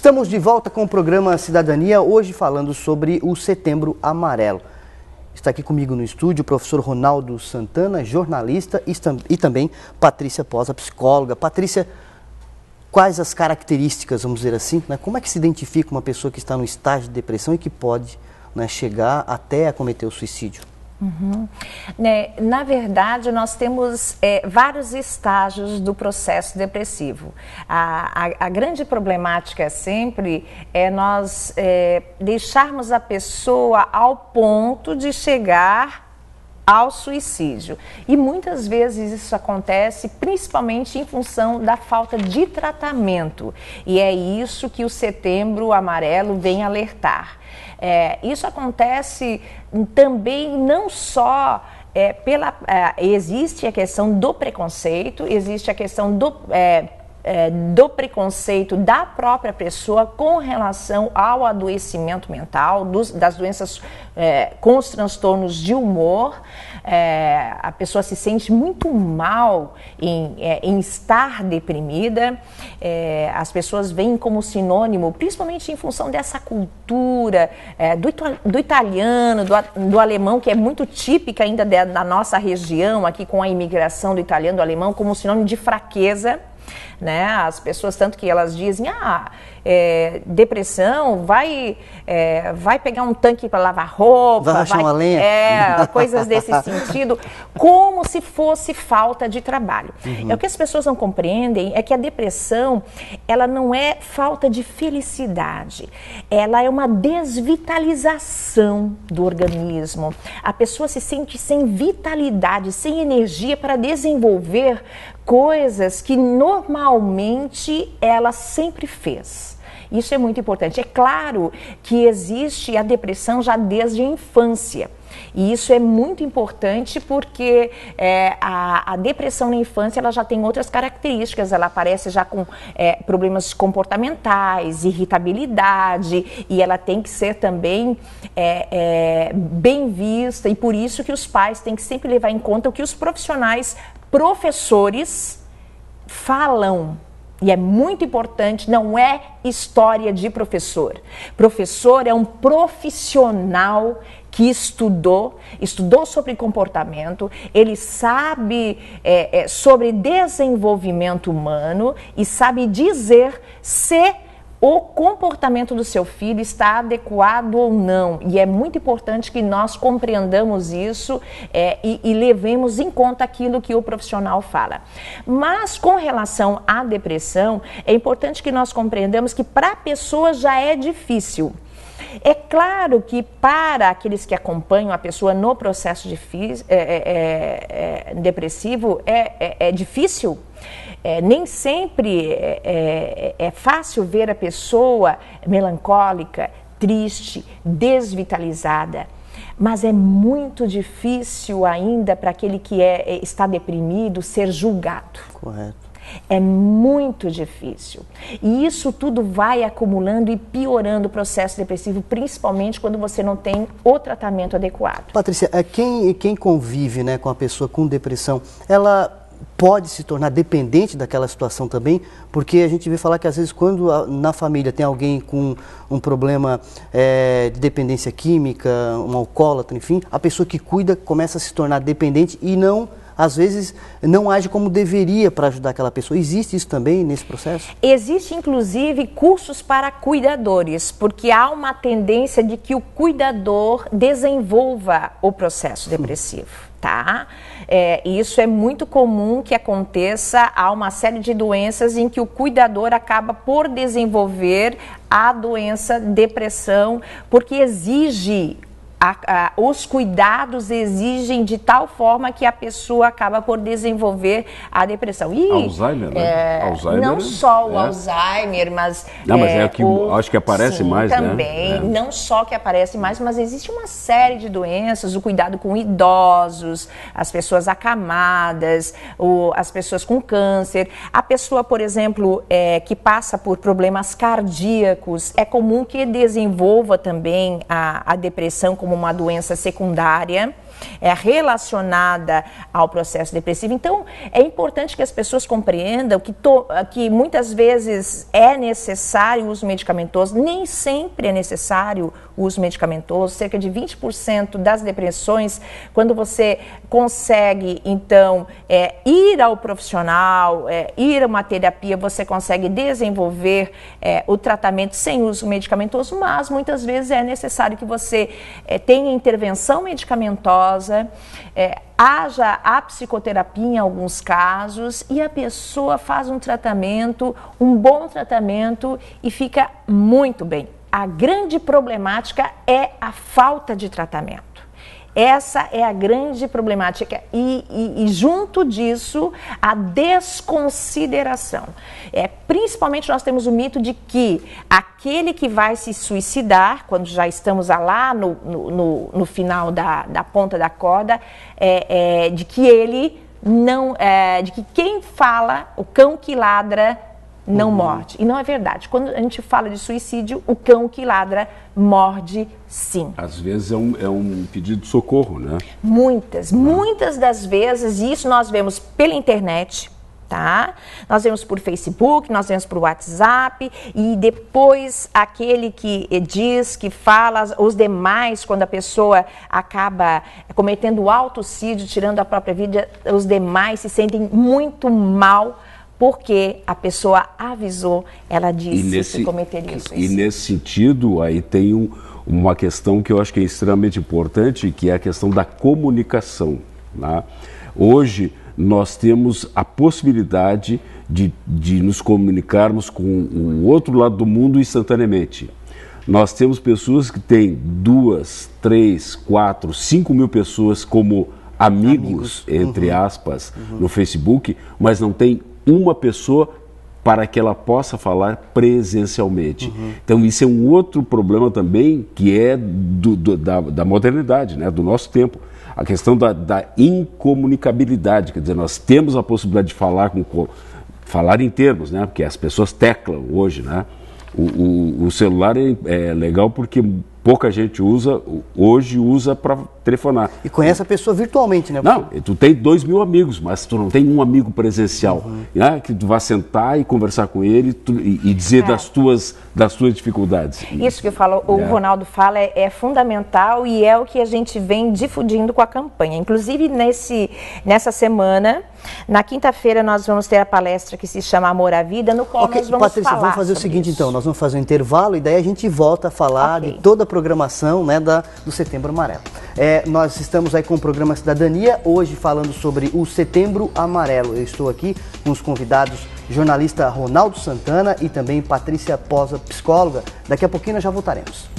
Estamos de volta com o programa Cidadania, hoje falando sobre o Setembro Amarelo. Está aqui comigo no estúdio o professor Ronaldo Santana, jornalista, e também Patrícia Posa, psicóloga. Patrícia, quais as características, vamos dizer assim, né? Como é que se identifica uma pessoa que está no estágio de depressão e que pode, né, chegar até a cometer o suicídio? Na verdade, nós temos vários estágios do processo depressivo. A grande problemática sempre é nós deixarmos a pessoa ao ponto de chegar ao suicídio. E muitas vezes isso acontece principalmente em função da falta de tratamento. E é isso que o Setembro Amarelo vem alertar. Isso acontece também não só existe a questão do preconceito, existe a questão do preconceito da própria pessoa com relação ao adoecimento mental, das doenças com os transtornos de humor. A pessoa se sente muito mal em estar deprimida. As pessoas veem como sinônimo, principalmente em função dessa cultura do italiano, do alemão, que é muito típica ainda da nossa região, aqui com a imigração do italiano e do alemão, como sinônimo de fraqueza. Né? As pessoas, tanto que elas dizem, depressão, vai pegar um tanque para lavar roupa, vai rachar uma lenha, coisas desse sentido, como se fosse falta de trabalho. O que as pessoas não compreendem é que a depressão, ela não é falta de felicidade, ela é uma desvitalização do organismo. A pessoa se sente sem vitalidade, sem energia para desenvolver coisas que normalmente ela sempre fez. Isso é muito importante. É claro que existe a depressão já desde a infância. E isso é muito importante porque a depressão na infância ela já tem outras características. Ela aparece já com problemas comportamentais, irritabilidade, e ela tem que ser também bem vista. E por isso que os pais têm que sempre levar em conta o que os professores falam. E é muito importante, não é história de professor. Professor é um profissional que estudou sobre comportamento, ele sabe sobre desenvolvimento humano e sabe dizer se o comportamento do seu filho está adequado ou não. E é muito importante que nós compreendamos isso e levemos em conta aquilo que o profissional fala. Mas com relação à depressão, é importante que nós compreendamos que para a pessoa já é difícil. É claro que para aqueles que acompanham a pessoa no processo depressivo é difícil. Nem sempre é fácil ver a pessoa melancólica, triste, desvitalizada. Mas é muito difícil ainda para aquele que está deprimido ser julgado. Correto. É muito difícil. E isso tudo vai acumulando e piorando o processo depressivo, principalmente quando você não tem o tratamento adequado. Patrícia, quem convive, né, com a pessoa com depressão, ela pode se tornar dependente daquela situação também? Porque a gente vê falar que às vezes quando na família tem alguém com um problema de dependência química, um alcoólatra, enfim, a pessoa que cuida começa a se tornar dependente e às vezes não age como deveria para ajudar aquela pessoa. Existe isso também nesse processo? Existe inclusive cursos para cuidadores, porque há uma tendência de que o cuidador desenvolva o processo depressivo. Tá? Isso é muito comum que aconteça. Há uma série de doenças em que o cuidador acaba por desenvolver a doença depressão, porque exige os cuidados exigem de tal forma que a pessoa acaba por desenvolver a depressão. E, Alzheimer, né? Alzheimer, não só o Alzheimer, mas... Não, mas é que acho que aparece mais, também, né? Não só que aparece mais, mas existe uma série de doenças, o cuidado com idosos, as pessoas acamadas, as pessoas com câncer. A pessoa, por exemplo, que passa por problemas cardíacos, é comum que desenvolva também a depressão como uma doença secundária. relacionada ao processo depressivo. Então, é importante que as pessoas compreendam que muitas vezes é necessário o uso medicamentoso, nem sempre é necessário o uso medicamentoso. Cerca de 20% das depressões, quando você consegue, então, ir ao profissional, ir a uma terapia, você consegue desenvolver o tratamento sem uso medicamentoso, mas muitas vezes é necessário que você tenha intervenção medicamentosa, haja a psicoterapia em alguns casos e a pessoa faz um tratamento, um bom tratamento e fica muito bem. A grande problemática é a falta de tratamento. Essa é a grande problemática e junto disso, a desconsideração. Principalmente nós temos o mito de que aquele que vai se suicidar, quando já estamos lá no final da ponta da corda, de que ele não, de que quem fala, o cão que ladra, não morde. E não é verdade. Quando a gente fala de suicídio, o cão que ladra morde sim. Às vezes é um pedido de socorro, né? Muitas das vezes, e isso nós vemos pela internet, tá? Nós vemos por Facebook, nós vemos por WhatsApp, e depois aquele que diz, que fala, os demais, quando a pessoa acaba cometendo autocídio, tirando a própria vida, os demais se sentem muito mal, porque a pessoa avisou, ela disse que cometeria isso. E nesse sentido, aí tem uma questão que eu acho que é extremamente importante, que é a questão da comunicação, né? Hoje, nós temos a possibilidade de nos comunicarmos com o outro lado do mundo instantaneamente. Nós temos pessoas que têm 2, 3, 4, 5 mil pessoas como amigos entre aspas, no Facebook, mas não tem uma pessoa para que ela possa falar presencialmente. Então isso é um outro problema também, que é da modernidade, né, do nosso tempo. A questão da incomunicabilidade, quer dizer, nós temos a possibilidade de falar em termos, né, porque as pessoas teclam hoje, né. O celular é legal porque pouca gente hoje usa para telefonar. E conhece a pessoa virtualmente, né? Não, tu tem 2 mil amigos, mas tu não tem um amigo presencial, né? Que tu vai sentar e conversar com ele e dizer das tuas dificuldades. Isso que eu falo, o Ronaldo fala é fundamental e é o que a gente vem difundindo com a campanha. Inclusive, nessa semana, na quinta-feira, nós vamos ter a palestra que se chama Amor à Vida, no qual nós vamos Patrícia, falar vamos fazer o seguinte, isso. Então, nós vamos fazer um intervalo e daí a gente volta a falar de toda a programação, né, do Setembro Amarelo. Nós estamos aí com o programa Cidadania, hoje falando sobre o Setembro Amarelo. Eu estou aqui com os convidados, jornalista Ronaldo Santana e também Patrícia Posa, psicóloga. Daqui a pouquinho nós já voltaremos.